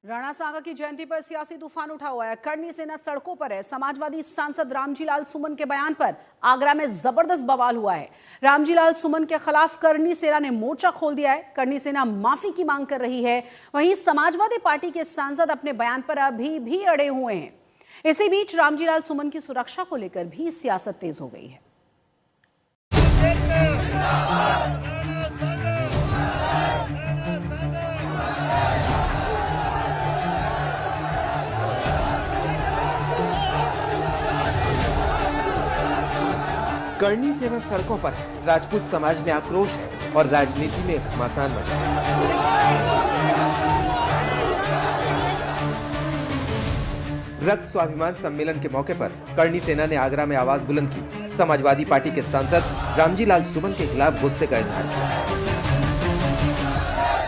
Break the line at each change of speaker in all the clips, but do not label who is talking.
राणा सांगा की जयंती पर सियासी तूफान उठा हुआ है। करनी सेना सड़कों पर है। समाजवादी सांसद रामजीलाल सुमन के बयान पर आगरा में जबरदस्त बवाल हुआ है। रामजीलाल सुमन के खिलाफ करनी सेना ने मोर्चा खोल दिया है। करनी सेना माफी की मांग कर रही है। वहीं समाजवादी पार्टी के सांसद अपने बयान पर अभी भी अड़े हुए हैं। इसी बीच रामजीलाल सुमन की सुरक्षा को लेकर भी सियासत तेज हो गई है।
करनी सेना सड़कों पर है। राजपूत समाज में आक्रोश है और राजनीति में घमासान मचा है। रक्त स्वाभिमान सम्मेलन के मौके पर करनी सेना ने आगरा में आवाज बुलंद की। समाजवादी पार्टी के सांसद रामजीलाल सुमन के खिलाफ गुस्से का इजहार किया।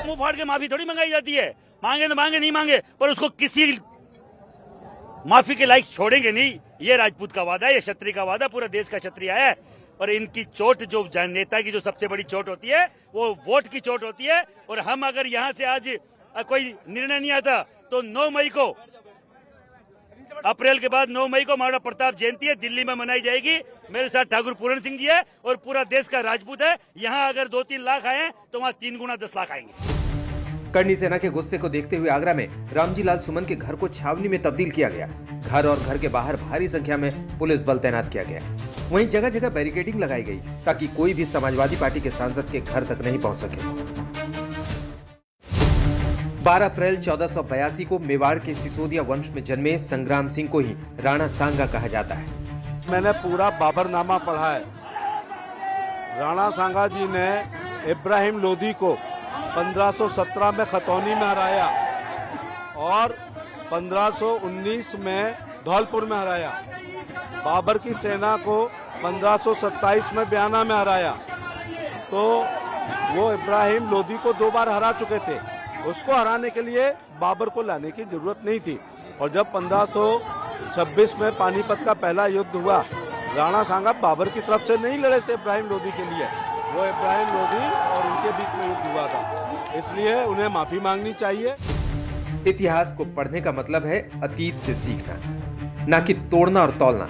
मुंह फाड़ के माफी थोड़ी मंगाई जाती है। मांगे तो मांगे, नहीं मांगे पर उसको किसी माफी के लायक छोड़ेंगे नहीं। ये राजपूत का वादा है, ये क्षत्रिय का वादा, पूरा देश का क्षत्रिय है। और इनकी चोट, जो नेता की जो सबसे बड़ी चोट होती है वो वोट की चोट होती है। और हम अगर यहाँ से आज कोई निर्णय नहीं आता तो 9 मई को, अप्रैल के बाद 9 मई को महाराणा प्रताप जयंती है, दिल्ली में मनाई जाएगी। मेरे साथ ठाकुर पूरण सिंह जी है और पूरा देश का राजपूत है। यहाँ अगर 2-3 लाख आए तो वहाँ 3 गुना 10 लाख आएंगे।
करनी सेना के गुस्से को देखते हुए आगरा में रामजीलाल सुमन के घर को छावनी में तब्दील किया गया। घर और घर के बाहर भारी संख्या में पुलिस बल तैनात किया गया। वहीं जगह जगह बैरिकेडिंग लगाई गई ताकि कोई भी समाजवादी पार्टी के सांसद के घर तक नहीं पहुंच सके। 12 अप्रैल 1482 को मेवाड़ के सिसोदिया वंश में जन्मे संग्राम सिंह को ही राणा सांगा कहा जाता है।
मैंने पूरा बाबरनामा पढ़ा है। राणा सांगा जी ने इब्राहिम लोदी को 1517 में खतौनी में हराया और 1519 में धौलपुर में हराया। बाबर की सेना को 1527 में बयाना में हराया। तो वो इब्राहिम लोदी को 2 बार हरा चुके थे। उसको हराने के लिए बाबर को लाने की जरूरत नहीं थी। और जब 1526 में पानीपत का पहला युद्ध हुआ, राणा सांगा बाबर की तरफ से नहीं लड़े थे इब्राहिम लोदी के लिए, वो इब्राहिम लोदी और उनके बीच में युद्ध हुआ था। इसलिए उन्हें माफी मांगनी चाहिए।
इतिहास को पढ़ने का मतलब है अतीत से सीखना, ना कि तोड़ना और तौलना।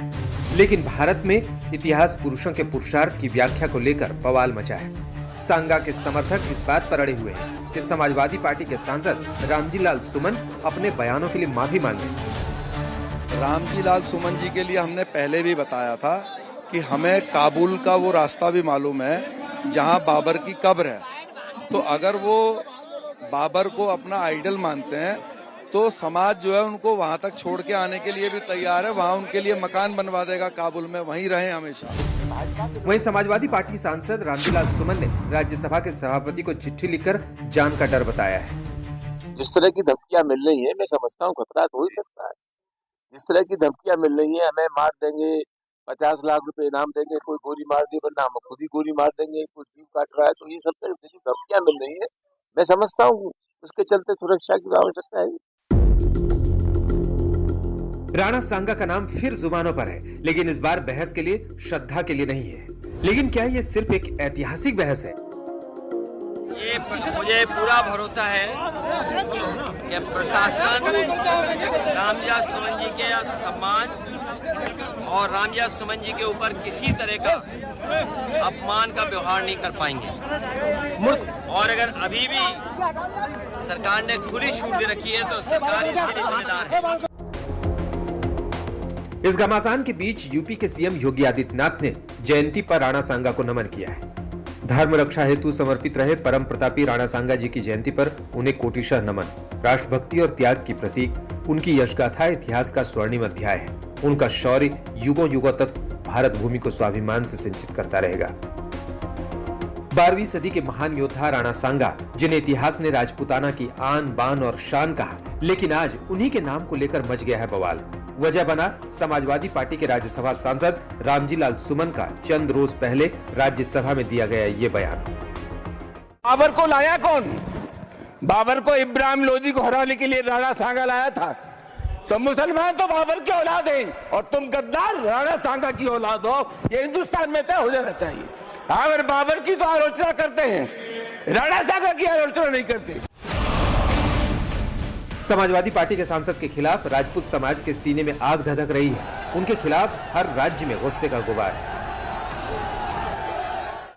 लेकिन भारत में इतिहास पुरुषों के पुरुषार्थ की व्याख्या को लेकर बवाल मचा है। सांगा के समर्थक इस बात पर अड़े हुए हैं कि समाजवादी पार्टी के सांसद रामजीलाल सुमन अपने बयानों के लिए माफी मांगे।
रामजीलाल सुमन जी के लिए हमने पहले भी बताया था कि हमें काबुल का वो रास्ता भी मालूम है जहां बाबर की कब्र है। तो अगर वो बाबर को अपना आइडल मानते हैं तो समाज जो है उनको वहां तक छोड़ के आने के लिए भी तैयार है। वहां उनके लिए मकान बनवा देगा काबुल में, वहीं रहे हमेशा।
वहीं समाजवादी पार्टी सांसद रामजीलाल सुमन ने राज्यसभा के सभापति को चिट्ठी लिखकर जान का डर बताया है।
जिस तरह की धमकियां मिल रही है, मैं समझता हूँ खतरा तो हो ही सकता है। जिस तरह की धमकियां मिल रही है, हमें मार देंगे, 50 लाख रुपए इनाम देंगे, कोई गोली मार दे, वरना हम खुद ही गोली मार देंगे, कोई जीव काट रहा है, तो ये सब तरह की धमकियां मिल रही है, मैं समझता हूँ उसके चलते सुरक्षा की आवश्यकता है।
राणा सांगा का नाम फिर जुबानों पर है, लेकिन इस बार बहस के लिए, श्रद्धा के लिए नहीं है। लेकिन क्या ये सिर्फ एक ऐतिहासिक बहस है?
ये मुझे पूरा भरोसा है कि प्रशासन रामजीलाल सुमन जी के सम्मान और रामजीलाल सुमन जी के ऊपर किसी तरह का अपमान का व्यवहार नहीं कर पाएंगे। और अगर अभी भी सरकार ने खुली छूट दे रखी है तो सरकार इसके लिए जिम्मेदार है।
इस घमासान के बीच यूपी के सीएम योगी आदित्यनाथ ने जयंती पर राणा सांगा को नमन किया है। धर्म रक्षा हेतु समर्पित रहे परम प्रतापी राणा सांगा जी की जयंती पर उन्हें कोटिशः नमन। राष्ट्रभक्ति और त्याग की प्रतीक, उनकी यशगाथा इतिहास का स्वर्णिम अध्याय है। उनका शौर्य युगों युगों तक भारत भूमि को स्वाभिमान से सिंचित करता रहेगा। 12वीं सदी के महान योद्धा राणा सांगा, जिन्हें इतिहास ने राजपूताना की आन बान और शान कहा, लेकिन आज उन्हीं के नाम को लेकर मच गया है बवाल। वजह बना समाजवादी पार्टी के राज्यसभा सांसद रामजीलाल सुमन का चंद रोज पहले राज्यसभा में दिया गया ये बयान।
बाबर को लाया कौन? बाबर को इब्राहिम लोदी को हराने के लिए राणा सांगा लाया था। तो मुसलमान तो बाबर की औलाद हैं और तुम गद्दार राणा सांगा की औलाद हो, ये हिंदुस्तान में तय हो जाना चाहिए। अगर बाबर की तो आलोचना करते हैं, राणा सांगा की आलोचना नहीं करते।
समाजवादी पार्टी के सांसद के खिलाफ राजपूत समाज के सीने में आग धधक रही है। उनके खिलाफ हर राज्य में गुस्से का गुबार है।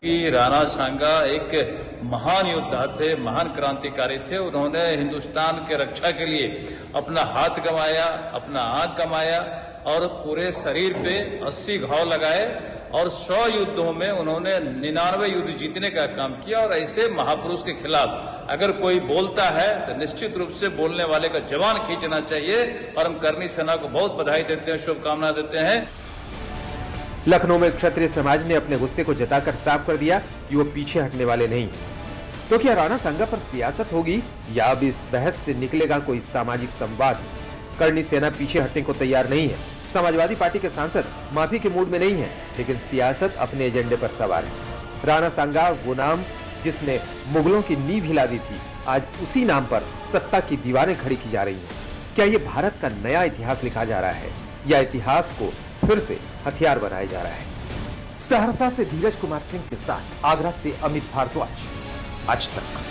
कि राणा सांगा एक महान योद्धा थे, महान क्रांतिकारी थे। उन्होंने हिंदुस्तान के रक्षा के लिए अपना हाथ गंवाया, अपना आंख गंवाया और पूरे शरीर पे 80 घाव लगाए और 100 युद्धों में उन्होंने 99 युद्ध जीतने का काम किया। और ऐसे महापुरुष के खिलाफ अगर कोई बोलता है तो निश्चित रूप से बोलने वाले का जवान खींचना चाहिए। और हम करनी सेना को बहुत बधाई देते हैं, शुभकामना देते हैं।
लखनऊ में क्षत्रिय समाज ने अपने गुस्से को जताकर साफ कर दिया कि वो पीछे हटने वाले नहीं हैं। तो क्या राणा सांगा पर सियासत होगी या अब इस बहस से निकलेगा कोई सामाजिक संवाद? करनी सेना पीछे हटने को तैयार नहीं है। समाजवादी पार्टी के सांसद माफी के मूड में नहीं है, लेकिन सियासत अपने एजेंडे पर सवार है। राणा सांगा वो नाम जिसने मुगलों की नींव हिला दी थी, आज उसी नाम पर सत्ता की दीवारें खड़ी की जा रही हैं। क्या ये भारत का नया इतिहास लिखा जा रहा है या इतिहास को फिर से हथियार बनाया जा रहा है? सहरसा से धीरज कुमार सिंह के साथ आगरा से अमित भारद्वाज, आज तक।